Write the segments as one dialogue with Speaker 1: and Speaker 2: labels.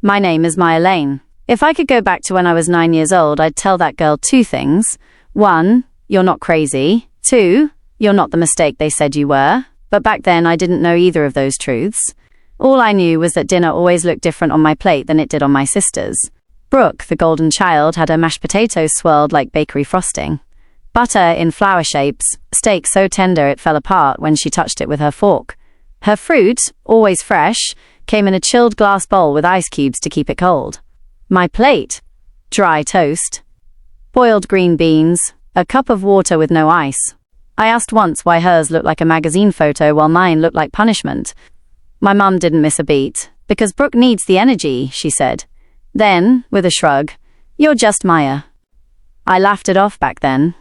Speaker 1: My name is Maya Lane. If I could go back to when I was 9 years old, I'd tell that girl 2 things. 1, you're not crazy. 2, you're not the mistake they said you were. But back then, I didn't know either of those truths. All I knew was that dinner always looked different on my plate than it did on my sister's. Brooke, the golden child, had her mashed potatoes swirled like bakery frosting. Butter in flower shapes, steak so tender it fell apart when she touched it with her fork. Her fruit, always fresh, came in a chilled glass bowl with ice cubes to keep it cold. My plate, dry toast, boiled green beans, a cup of water with no ice. I asked once why hers looked like a magazine photo while mine looked like punishment. My mum didn't miss a beat. Because Brooke needs the energy, she said. Then, with a shrug, you're just Maya. I laughed it off back then.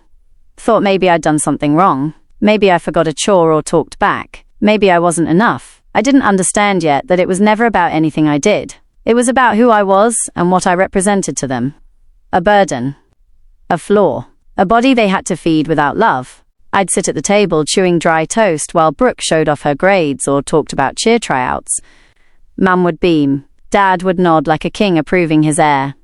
Speaker 1: Thought maybe I'd done something wrong. Maybe I forgot a chore or talked back. Maybe I wasn't enough. I didn't understand yet that it was never about anything I did. It was about who I was and what I represented to them. A burden. A flaw. A body they had to feed without love. I'd sit at the table chewing dry toast while Brooke showed off her grades or talked about cheer tryouts. Mum would beam. Dad would nod like a king approving his heir.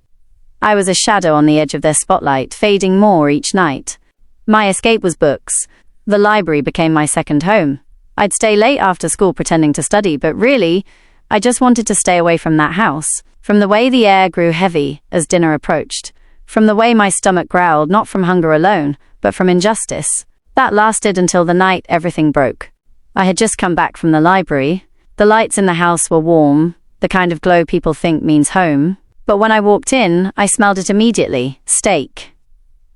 Speaker 1: I was a shadow on the edge of their spotlight, fading more each night. My escape was books. The library became my second home. I'd stay late after school pretending to study, but really, I just wanted to stay away from that house, from the way the air grew heavy as dinner approached, from the way my stomach growled, not from hunger alone, but from injustice. That lasted until the night everything broke. I had just come back from the library. The lights in the house were warm, the kind of glow people think means home. But when I walked in, I smelled it immediately. Steak.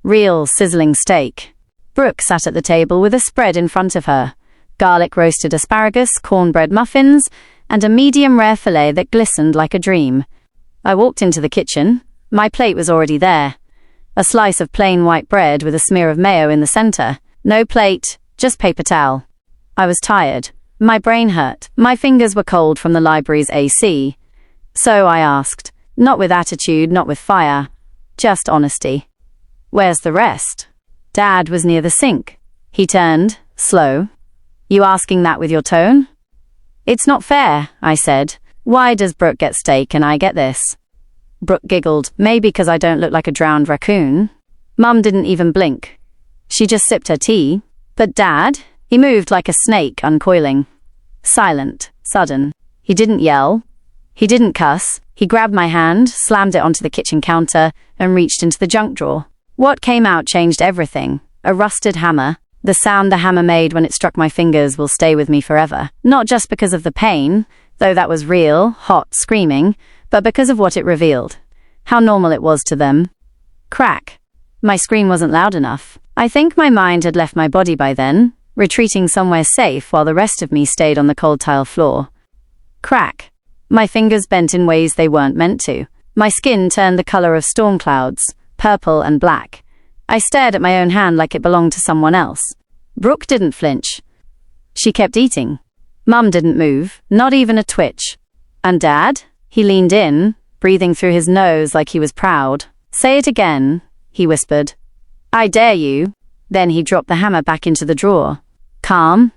Speaker 1: Real sizzling steak. Brooke sat at the table with a spread in front of her. Garlic roasted asparagus, cornbread muffins, and a medium-rare fillet that glistened like a dream. I walked into the kitchen. My plate was already there. A slice of plain white bread with a smear of mayo in the center. No plate, just paper towel. I was tired. My brain hurt. My fingers were cold from the library's AC. So I asked, not with attitude, not with fire, just honesty. Where's the rest? Dad was near the sink. He turned, slow. You asking that with your tone? It's not fair, I said. Why does Brooke get steak and I get this? Brooke giggled, maybe because I don't look like a drowned raccoon. Mum didn't even blink. She just sipped her tea. But Dad, he moved like a snake uncoiling. Silent, sudden. He didn't yell. He didn't cuss. He grabbed my hand, slammed it onto the kitchen counter, and reached into the junk drawer. What came out changed everything. A rusted hammer. The sound the hammer made when it struck my fingers will stay with me forever. Not just because of the pain, though that was real, hot, screaming, but because of what it revealed. How normal it was to them. Crack. My scream wasn't loud enough. I think my mind had left my body by then, retreating somewhere safe while the rest of me stayed on the cold tile floor. Crack. My fingers bent in ways they weren't meant to. My skin turned the color of storm clouds, purple and black. I stared at my own hand like it belonged to someone else. Brooke didn't flinch. She kept eating. Mum didn't move, not even a twitch. And Dad? He leaned in, breathing through his nose like he was proud. Say it again, he whispered. I dare you. Then he dropped the hammer back into the drawer. Calm,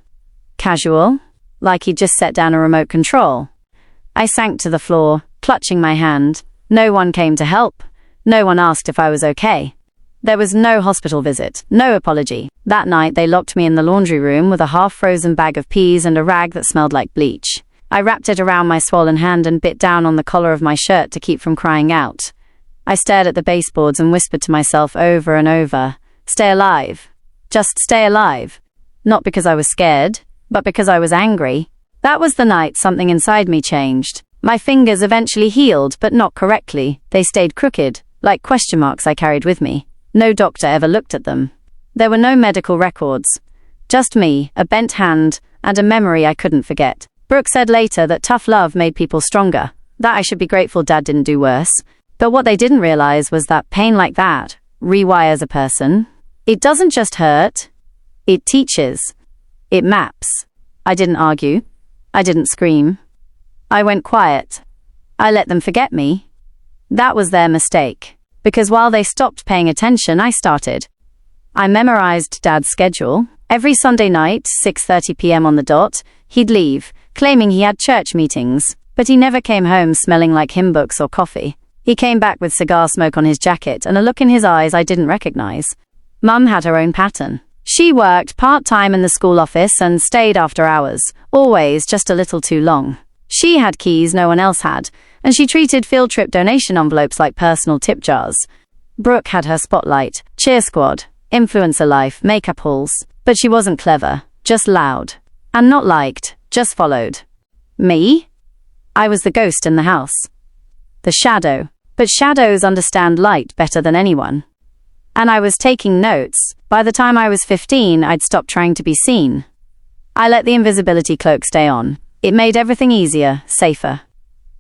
Speaker 1: casual, like he'd just set down a remote control. I sank to the floor, clutching my hand. No one came to help. No one asked if I was okay. There was no hospital visit, no apology. That night they locked me in the laundry room with a half-frozen bag of peas and a rag that smelled like bleach. I wrapped it around my swollen hand and bit down on the collar of my shirt to keep from crying out. I stared at the baseboards and whispered to myself over and over, stay alive. Just stay alive. Not because I was scared, but because I was angry. That was the night something inside me changed. My fingers eventually healed, but not correctly. They stayed crooked, like question marks I carried with me. No doctor ever looked at them. There were no medical records. Just me, a bent hand, and a memory I couldn't forget. Brooke said later that tough love made people stronger. That I should be grateful Dad didn't do worse. But what they didn't realize was that pain like that rewires a person. It doesn't just hurt. It teaches. It maps. I didn't argue. I didn't scream. I went quiet. I let them forget me. That was their mistake. Because while they stopped paying attention, I started. I memorized Dad's schedule. Every Sunday night, 6:30 p.m. on the dot, he'd leave, claiming he had church meetings. But he never came home smelling like hymn books or coffee. He came back with cigar smoke on his jacket and a look in his eyes I didn't recognize. Mum had her own pattern. She worked part-time in the school office and stayed after hours, always just a little too long. She had keys no one else had, and she treated field trip donation envelopes like personal tip jars. Brooke had her spotlight, cheer squad, influencer life, makeup hauls. But she wasn't clever, just loud. And not liked, just followed. Me? I was the ghost in the house. The shadow. But shadows understand light better than anyone. And I was taking notes. By the time I was 15, I'd stopped trying to be seen. I let the invisibility cloak stay on. It made everything easier, safer.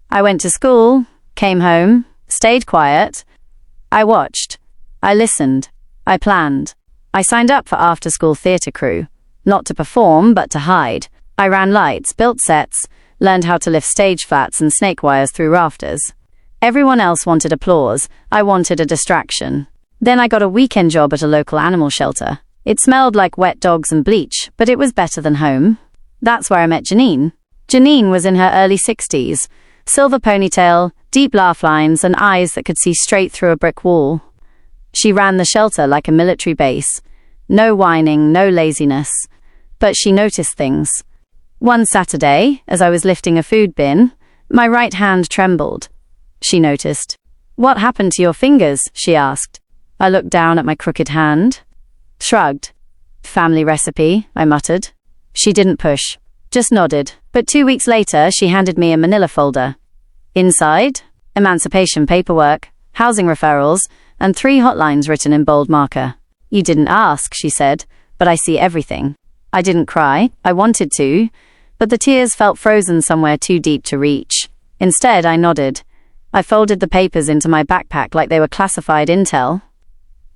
Speaker 1: I went to school, came home, stayed quiet. I watched. I listened. I planned. I signed up for after-school theatre crew. Not to perform, but to hide. I ran lights, built sets, learned how to lift stage flats and snake wires through rafters. Everyone else wanted applause. I wanted a distraction. Then I got a weekend job at a local animal shelter. It smelled like wet dogs and bleach, but it was better than home. That's where I met Janine. Janine was in her early 60s. Silver ponytail, deep laugh lines, and eyes that could see straight through a brick wall. She ran the shelter like a military base. No whining, no laziness. But she noticed things. One Saturday, as I was lifting a food bin, my right hand trembled. She noticed. "What happened to your fingers?" she asked. I looked down at my crooked hand. Shrugged. "Family recipe," I muttered. She didn't push, just nodded. But 2 weeks later, she handed me a manila folder. Inside, emancipation paperwork, housing referrals, and 3 hotlines written in bold marker. "You didn't ask," she said, "but I see everything." I didn't cry. I wanted to, but the tears felt frozen somewhere too deep to reach. Instead, I nodded. I folded the papers into my backpack like they were classified intel.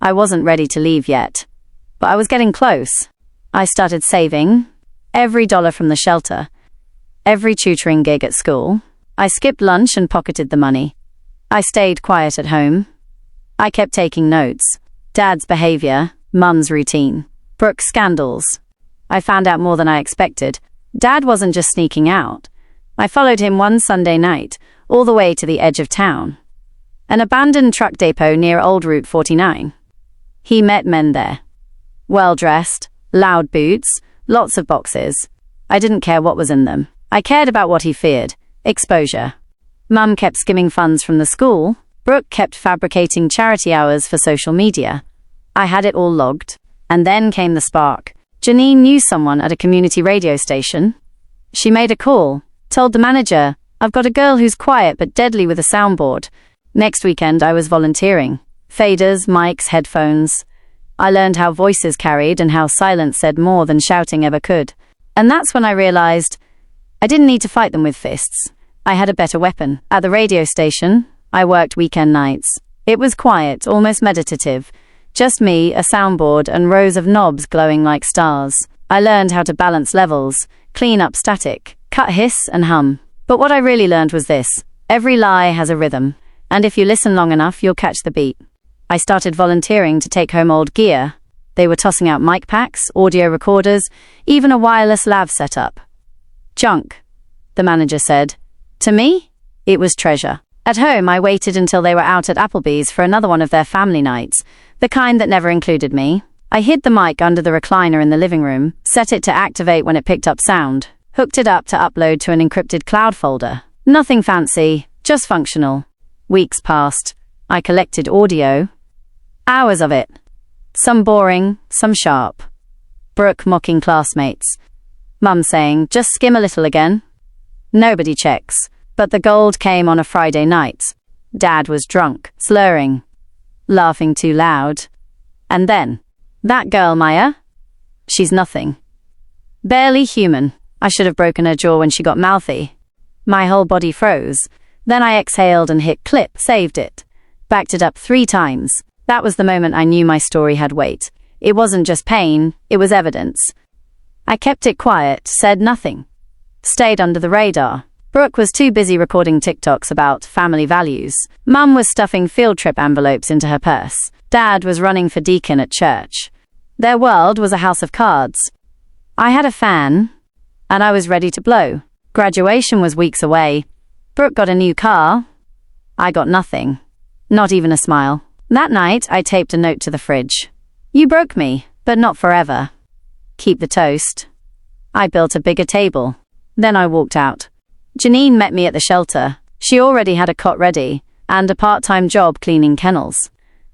Speaker 1: I wasn't ready to leave yet, but I was getting close. I started saving. Every dollar from the shelter. Every tutoring gig at school. I skipped lunch and pocketed the money. I stayed quiet at home. I kept taking notes. Dad's behavior, Mum's routine, Brooke's scandals. I found out more than I expected. Dad wasn't just sneaking out. I followed him one Sunday night, all the way to the edge of town. An abandoned truck depot near Old Route 49. He met men there. Well-dressed, loud boots, lots of boxes. I didn't care what was in them. I cared about what he feared. Exposure. Mum kept skimming funds from the school. Brooke kept fabricating charity hours for social media. I had it all logged. And then came the spark. Janine knew someone at a community radio station. She made a call, told the manager, "I've got a girl who's quiet but deadly with a soundboard." Next weekend I was volunteering. Faders, mics, headphones. I learned how voices carried and how silence said more than shouting ever could. And that's when I realized I didn't need to fight them with fists. I had a better weapon. At the radio station, I worked weekend nights. It was quiet, almost meditative. Just me, a soundboard, and rows of knobs glowing like stars. I learned how to balance levels, clean up static, cut hiss and hum. But what I really learned was this. Every lie has a rhythm, and if you listen long enough, you'll catch the beat. I started volunteering to take home old gear. They were tossing out mic packs, audio recorders, even a wireless lav setup. "Junk," the manager said. To me, it was treasure. At home, I waited until they were out at Applebee's for another one of their family nights, the kind that never included me. I hid the mic under the recliner in the living room, set it to activate when it picked up sound, hooked it up to upload to an encrypted cloud folder. Nothing fancy, just functional. Weeks passed. I collected audio. Hours of it. Some boring, some sharp. Brooke mocking classmates. Mum saying, "Just skim a little again." Nobody checks. But the gold came on a Friday night. Dad was drunk, slurring, laughing too loud. And then, that girl, Maya? She's nothing. Barely human. I should have broken her jaw when she got mouthy. My whole body froze. Then I exhaled and hit clip, saved it. Backed it up 3 times. That was the moment I knew my story had weight. It wasn't just pain, it was evidence. I kept it quiet, said nothing. Stayed under the radar. Brooke was too busy recording TikToks about family values. Mum was stuffing field trip envelopes into her purse. Dad was running for deacon at church. Their world was a house of cards. I had a fan, and I was ready to blow. Graduation was weeks away. Brooke got a new car. I got nothing. Not even a smile. That night, I taped a note to the fridge. You broke me, but not forever. Keep the toast. I built a bigger table. Then I walked out. Janine met me at the shelter. She already had a cot ready, and a part-time job cleaning kennels.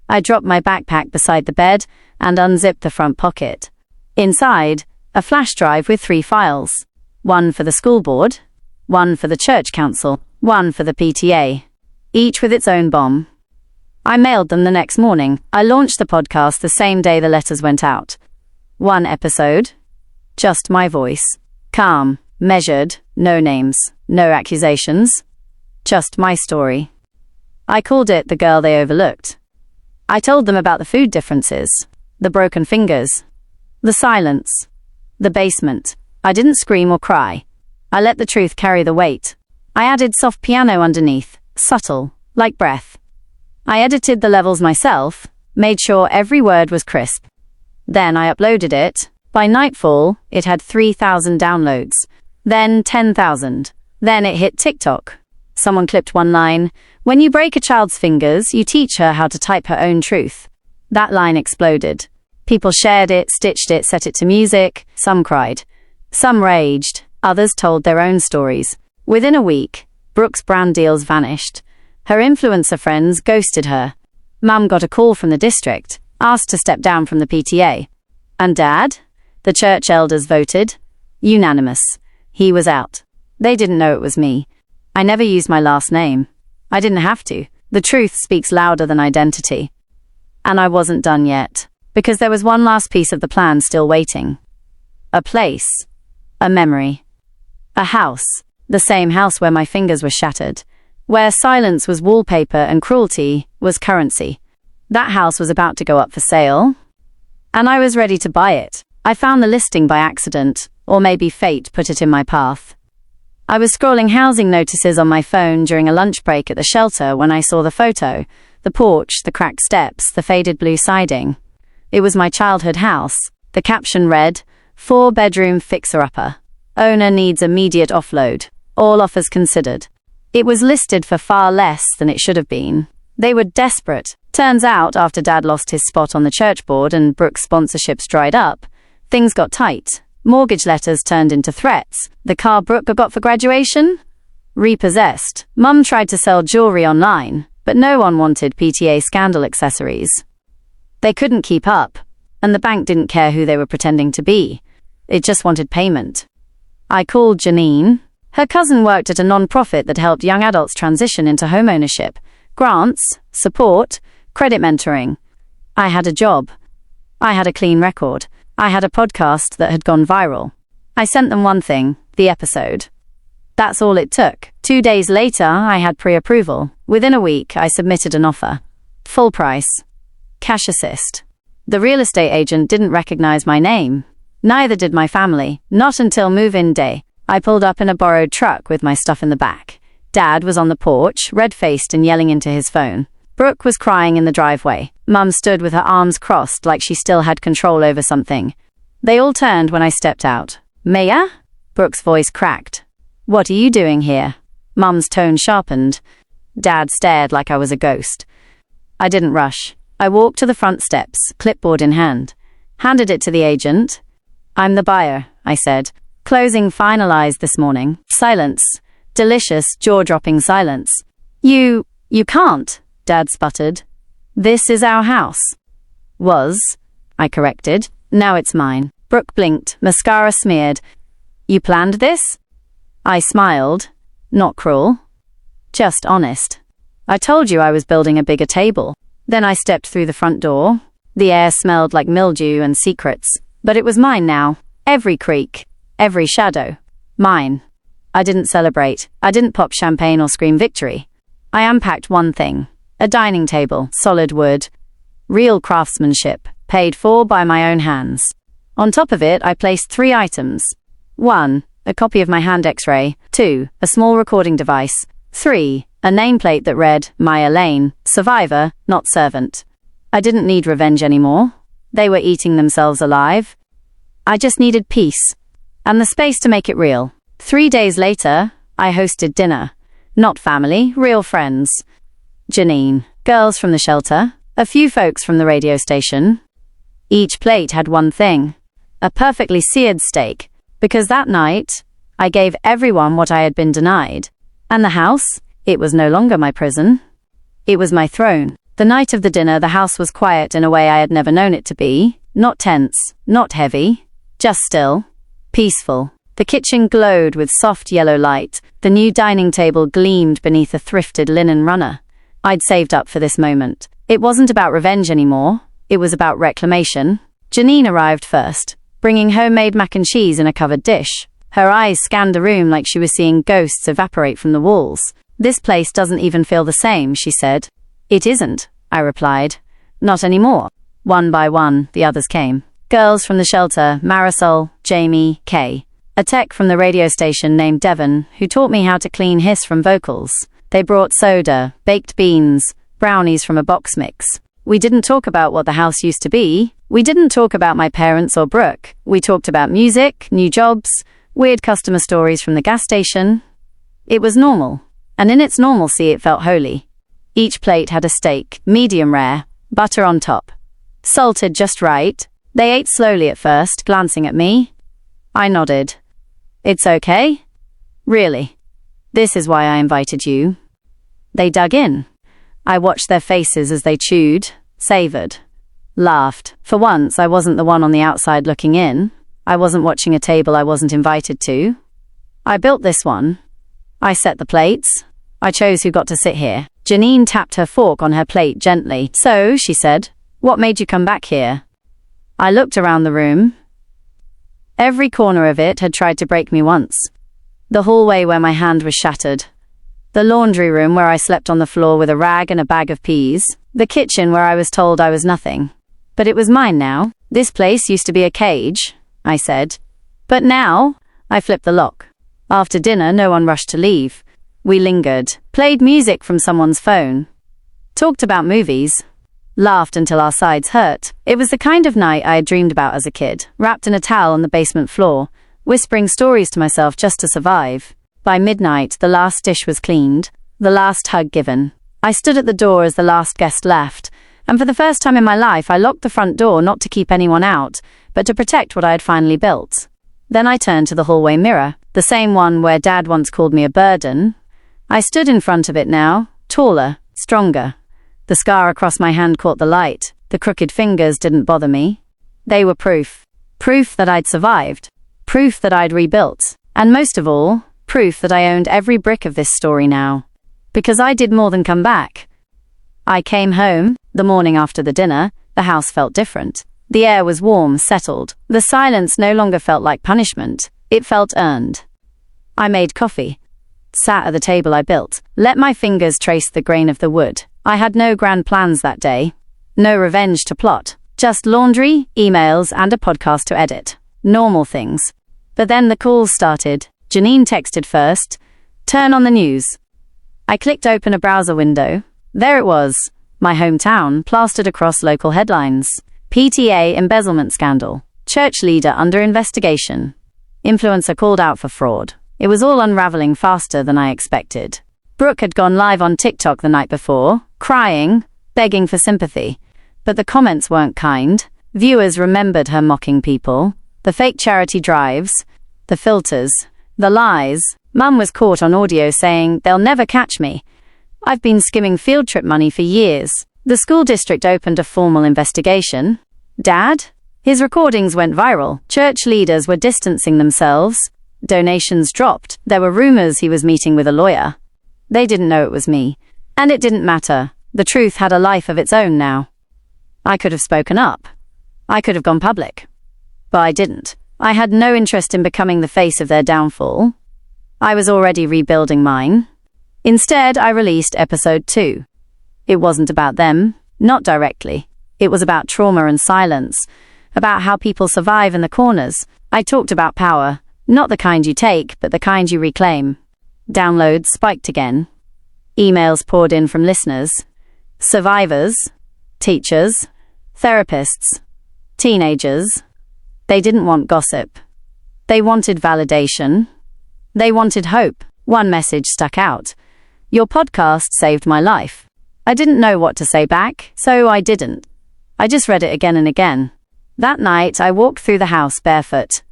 Speaker 1: I dropped my backpack beside the bed and unzipped the front pocket. Inside, a flash drive with 3 files. One for the school board, one for the church council, one for the PTA, each with its own bomb. I mailed them the next morning. I launched the podcast the same day the letters went out. 1 episode, just my voice. Calm, measured, no names, no accusations. Just my story. I called it The Girl They Overlooked. I told them about the food differences, the broken fingers, the silence, the basement. I didn't scream or cry. I let the truth carry the weight. I added soft piano underneath, subtle, like breath. I edited the levels myself, made sure every word was crisp. Then I uploaded it. By nightfall, it had 3,000 downloads. Then 10,000. Then it hit TikTok. Someone clipped one line, "When you break a child's fingers, you teach her how to type her own truth." That line exploded. People shared it, stitched it, set it to music. Some cried. Some raged. Others told their own stories. Within a week, Brooke's brand deals vanished. Her influencer friends ghosted her. Mum got a call from the district, asked to step down from the PTA. And Dad? The church elders voted. Unanimous. He was out. They didn't know it was me. I never used my last name. I didn't have to. The truth speaks louder than identity. And I wasn't done yet, because there was one last piece of the plan still waiting. A place. A memory. A house. The same house where my fingers were shattered. Where silence was wallpaper and cruelty was currency. That house was about to go up for sale, and I was ready to buy it. I found the listing by accident, or maybe fate put it in my path. I was scrolling housing notices on my phone during a lunch break at the shelter when I saw the photo, the porch, the cracked steps, the faded blue siding. It was my childhood house. The caption read, 4-bedroom fixer-upper. Owner needs immediate offload. All offers considered. It was listed for far less than it should have been. They were desperate. Turns out, after Dad lost his spot on the church board and Brooke's sponsorships dried up, things got tight. Mortgage letters turned into threats. The car Brooke got for graduation? Repossessed. Mum tried to sell jewelry online, but no one wanted PTA scandal accessories. They couldn't keep up, and the bank didn't care who they were pretending to be. It just wanted payment. I called Janine. Her cousin worked at a non-profit that helped young adults transition into homeownership. Grants, support, credit mentoring. I had a job. I had a clean record. I had a podcast that had gone viral. I sent them one thing, the episode. That's all it took. 2 days later, I had pre-approval. Within a week, I submitted an offer. Full price. Cash assist. The real estate agent didn't recognize my name. Neither did my family. Not until move-in day. I pulled up in a borrowed truck with my stuff in the back. Dad was on the porch, red-faced and yelling into his phone. Brooke was crying in the driveway. Mum stood with her arms crossed like she still had control over something. They all turned when I stepped out. "Maya?" Brooke's voice cracked. "What are you doing here?" Mum's tone sharpened. Dad stared like I was a ghost. I didn't rush. I walked to the front steps, clipboard in hand. Handed it to the agent. "I'm the buyer," I said. "Closing finalized this morning." Silence. Delicious, jaw-dropping silence. You can't," Dad sputtered. "This is our house." "Was," I corrected. "Now it's mine." Brooke blinked, mascara smeared. "You planned this?" I smiled. Not cruel. Just honest. "I told you I was building a bigger table." Then I stepped through the front door. The air smelled like mildew and secrets. But it was mine now. Every creak. Every shadow. Mine. I didn't celebrate. I didn't pop champagne or scream victory. I unpacked one thing. A dining table, solid wood. Real craftsmanship, paid for by my own hands. On top of it, I placed 3 items. 1, a copy of my hand x-ray. 2, a small recording device. 3, a nameplate that read, Maya Lane, survivor, not servant. I didn't need revenge anymore. They were eating themselves alive. I just needed peace. And the space to make it real. 3 days later, I hosted dinner. Not family, real friends. Janine, girls from the shelter, a few folks from the radio station. Each plate had one thing, a perfectly seared steak, because that night, I gave everyone what I had been denied. And the house, it was no longer my prison. It was my throne. The night of the dinner, the house was quiet in a way I had never known it to be. Not tense, not heavy, just still, peaceful. The kitchen glowed with soft yellow light. The new dining table gleamed beneath a thrifted linen runner. I'd saved up for this moment. It wasn't about revenge anymore. It was about reclamation. Janine arrived first, bringing homemade mac and cheese in a covered dish. Her eyes scanned the room like she was seeing ghosts evaporate from the walls. "This place doesn't even feel the same," she said. "It isn't," I replied. "Not anymore." One by one, the others came. Girls from the shelter, Marisol, Jamie, Kay. A tech from the radio station named Devon, who taught me how to clean hiss from vocals. They brought soda, baked beans, brownies from a box mix. We didn't talk about what the house used to be. We didn't talk about my parents or Brooke. We talked about music, new jobs, weird customer stories from the gas station. It was normal, and in its normalcy it felt holy. Each plate had a steak, medium rare, butter on top. Salted just right. They ate slowly at first, glancing at me. I nodded. "It's okay? Really? This is why I invited you." They dug in. I watched their faces as they chewed, savored, laughed. For once, I wasn't the one on the outside looking in. I wasn't watching a table I wasn't invited to. I built this one. I set the plates. I chose who got to sit here. Janine tapped her fork on her plate gently. "So," she said, "what made you come back here?" I looked around the room. Every corner of it had tried to break me once. The hallway where my hand was shattered. The laundry room where I slept on the floor with a rag and a bag of peas. The kitchen where I was told I was nothing. But it was mine now. "This place used to be a cage," I said. "But now," I flipped the lock. After dinner, no one rushed to leave. We lingered, played music from someone's phone, talked about movies, laughed until our sides hurt. It was the kind of night I had dreamed about as a kid, wrapped in a towel on the basement floor, whispering stories to myself just to survive. By midnight, the last dish was cleaned, the last hug given. I stood at the door as the last guest left, and for the first time in my life, I locked the front door not to keep anyone out, but to protect what I had finally built. Then I turned to the hallway mirror, the same one where Dad once called me a burden. I stood in front of it now, taller, stronger. The scar across my hand caught the light. The crooked fingers didn't bother me. They were proof. Proof that I'd survived. Proof that I'd rebuilt. And most of all, proof that I owned every brick of this story now. Because I did more than come back. I came home, the morning after the dinner. The house felt different. The air was warm, settled. The silence no longer felt like punishment. It felt earned. I made coffee. Sat at the table I built. Let my fingers trace the grain of the wood. I had no grand plans that day. No revenge to plot. Just laundry, emails, and a podcast to edit. Normal things. But then the calls started. Janine texted first. "Turn on the news." I clicked open a browser window. There it was. My hometown, plastered across local headlines. PTA embezzlement scandal. Church leader under investigation. Influencer called out for fraud. It was all unraveling faster than I expected. Brooke had gone live on TikTok the night before, crying, begging for sympathy. But the comments weren't kind. Viewers remembered her mocking people. The fake charity drives. The filters. The lies. Mum was caught on audio saying, "They'll never catch me. I've been skimming field trip money for years." The school district opened a formal investigation. Dad? His recordings went viral. Church leaders were distancing themselves. Donations dropped. There were rumors he was meeting with a lawyer. They didn't know it was me. And it didn't matter. The truth had a life of its own now. I could have spoken up. I could have gone public. But I didn't. I had no interest in becoming the face of their downfall. I was already rebuilding mine. Instead, I released episode 2. It wasn't about them, not directly. It was about trauma and silence, about how people survive in the corners. I talked about power, not the kind you take, but the kind you reclaim. Downloads spiked again. Emails poured in from listeners. Survivors, teachers, therapists, teenagers. They didn't want gossip. They wanted validation. They wanted hope. One message stuck out. Your podcast saved my life. I didn't know what to say back, so I didn't. I just read it again and again. That night, I walked through the house barefoot.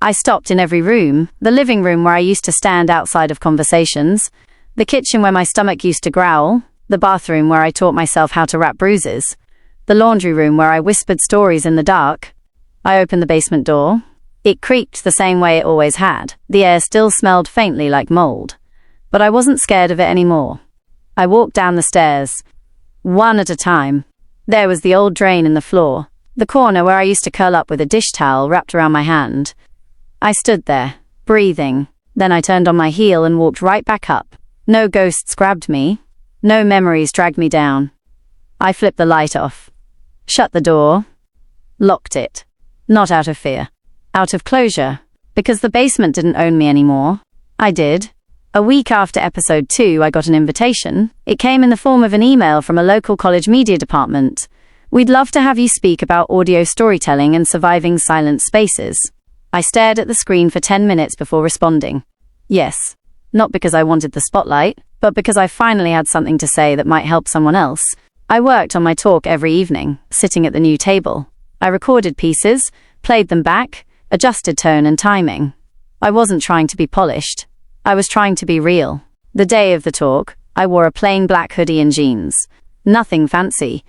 Speaker 1: I stopped in every room, the living room where I used to stand outside of conversations, the kitchen where my stomach used to growl, the bathroom where I taught myself how to wrap bruises, the laundry room where I whispered stories in the dark. I opened the basement door. It creaked the same way it always had. The air still smelled faintly like mold. But I wasn't scared of it anymore. I walked down the stairs, one at a time. There was the old drain in the floor, the corner where I used to curl up with a dish towel wrapped around my hand. I stood there, breathing. Then I turned on my heel and walked right back up. No ghosts grabbed me. No memories dragged me down. I flipped the light off, shut the door, locked it. Not out of fear. Out of closure. Because the basement didn't own me anymore. I did. A week after episode 2, I got an invitation. It came in the form of an email from a local college media department. We'd love to have you speak about audio storytelling and surviving silent spaces. I stared at the screen for 10 minutes before responding. Yes. Not because I wanted the spotlight, but because I finally had something to say that might help someone else. I worked on my talk every evening, sitting at the new table. I recorded pieces, played them back, adjusted tone and timing. I wasn't trying to be polished. I was trying to be real. The day of the talk, I wore a plain black hoodie and jeans. Nothing fancy.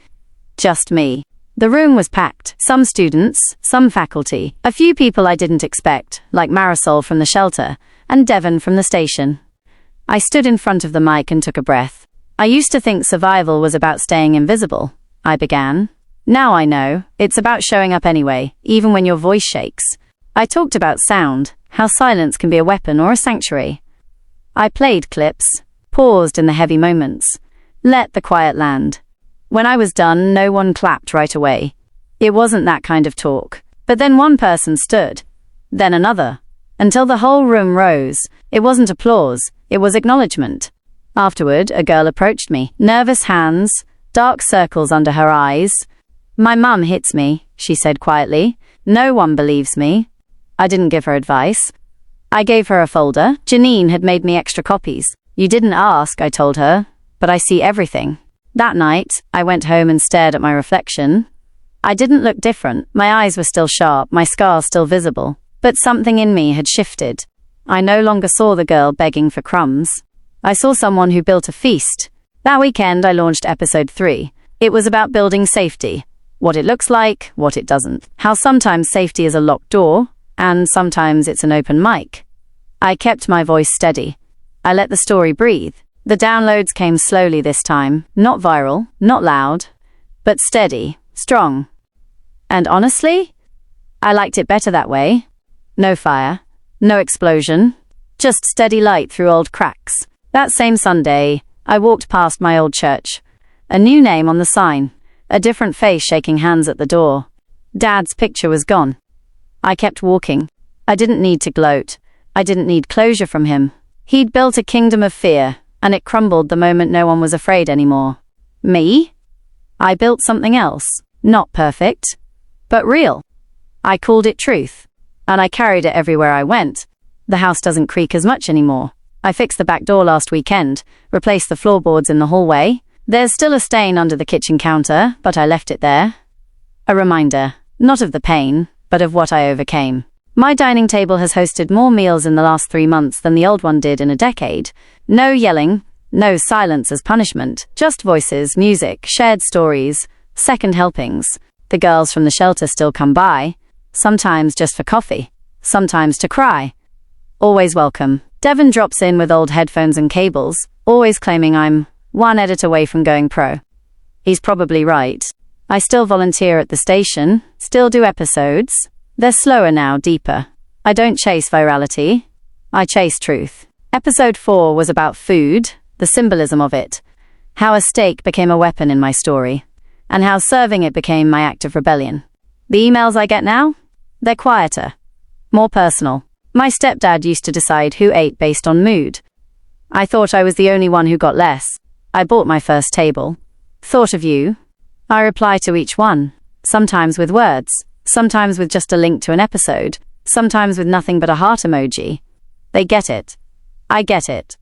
Speaker 1: Just me. The room was packed. Some students, some faculty, a few people I didn't expect, like Marisol from the shelter, and Devon from the station. I stood in front of the mic and took a breath. I used to think survival was about staying invisible. I began. Now I know, it's about showing up anyway, even when your voice shakes. I talked about sound, how silence can be a weapon or a sanctuary. I played clips, paused in the heavy moments, let the quiet land. When I was done, no one clapped right away. It wasn't that kind of talk. But then one person stood, then another, until the whole room rose. It wasn't applause, it was acknowledgement. Afterward, a girl approached me, nervous hands, dark circles under her eyes. My mum hits me, she said quietly. No one believes me. I didn't give her advice. I gave her a folder. Janine had made me extra copies. You didn't ask, I told her, but I see everything. That night, I went home and stared at my reflection. I didn't look different. My eyes were still sharp, my scars still visible. But something in me had shifted. I no longer saw the girl begging for crumbs. I saw someone who built a feast. That weekend, I launched episode 3. It was about building safety. What it looks like, what it doesn't. How sometimes safety is a locked door, and sometimes it's an open mic. I kept my voice steady. I let the story breathe. The downloads came slowly this time, not viral, not loud, but steady, strong. And honestly, I liked it better that way. No fire, no explosion, just steady light through old cracks. That same Sunday, I walked past my old church. A new name on the sign, a different face shaking hands at the door. Dad's picture was gone. I kept walking. I didn't need to gloat. I didn't need closure from him. He'd built a kingdom of fear, and it crumbled the moment no one was afraid anymore. Me? I built something else. Not perfect, but real. I called it truth, and I carried it everywhere I went. The house doesn't creak as much anymore. I fixed the back door last weekend, replaced the floorboards in the hallway. There's still a stain under the kitchen counter, but I left it there. A reminder, not of the pain, but of what I overcame. My dining table has hosted more meals in the last 3 months than the old one did in a decade. No yelling, no silence as punishment, just voices, music, shared stories, second helpings. The girls from the shelter still come by, sometimes just for coffee, sometimes to cry. Always welcome. Devon drops in with old headphones and cables, always claiming I'm one edit away from going pro. He's probably right. I still volunteer at the station, still do episodes. They're slower now, deeper. I don't chase virality. I chase truth. Episode 4 was about food, the symbolism of it, how a steak became a weapon in my story, and how serving it became my act of rebellion. The emails I get now? They're quieter, more personal. My stepdad used to decide who ate based on mood. I thought I was the only one who got less. I bought my first table. Thought of you. I reply to each one, sometimes with words, sometimes with just a link to an episode, sometimes with nothing but a heart emoji. They get it. I get it.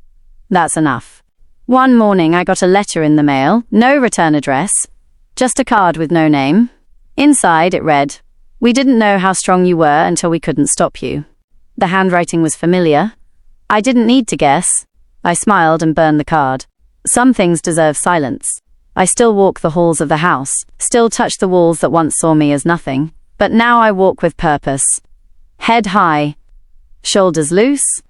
Speaker 1: That's enough. One morning I got a letter in the mail, no return address, just a card with no name. Inside it read, "We didn't know how strong you were until we couldn't stop you." The handwriting was familiar. I didn't need to guess. I smiled and burned the card. Some things deserve silence. I still walk the halls of the house, still touch the walls that once saw me as nothing, but now I walk with purpose. Head high, shoulders loose.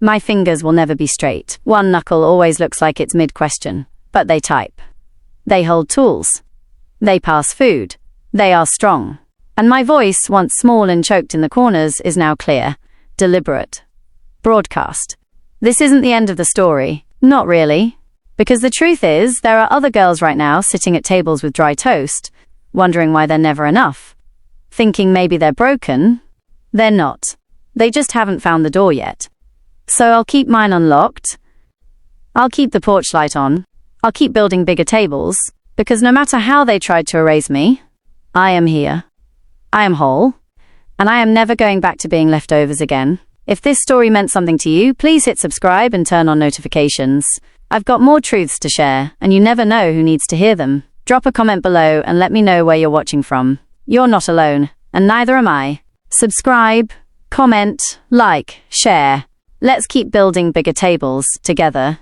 Speaker 1: My fingers will never be straight. One knuckle always looks like it's mid-question, but they type. They hold tools. They pass food. They are strong. And my voice, once small and choked in the corners, is now clear, deliberate. Broadcast. This isn't the end of the story. Not really. Because the truth is, there are other girls right now sitting at tables with dry toast, wondering why they're never enough. Thinking maybe they're broken. They're not. They just haven't found the door yet. So I'll keep mine unlocked. I'll keep the porch light on. I'll keep building bigger tables, because no matter how they tried to erase me, I am here. I am whole, and I am never going back to being leftovers again. If this story meant something to you, please hit subscribe and turn on notifications. I've got more truths to share, and you never know who needs to hear them. Drop a comment below and let me know where you're watching from. You're not alone, and neither am I. Subscribe, comment, like, share. Let's keep building bigger tables together.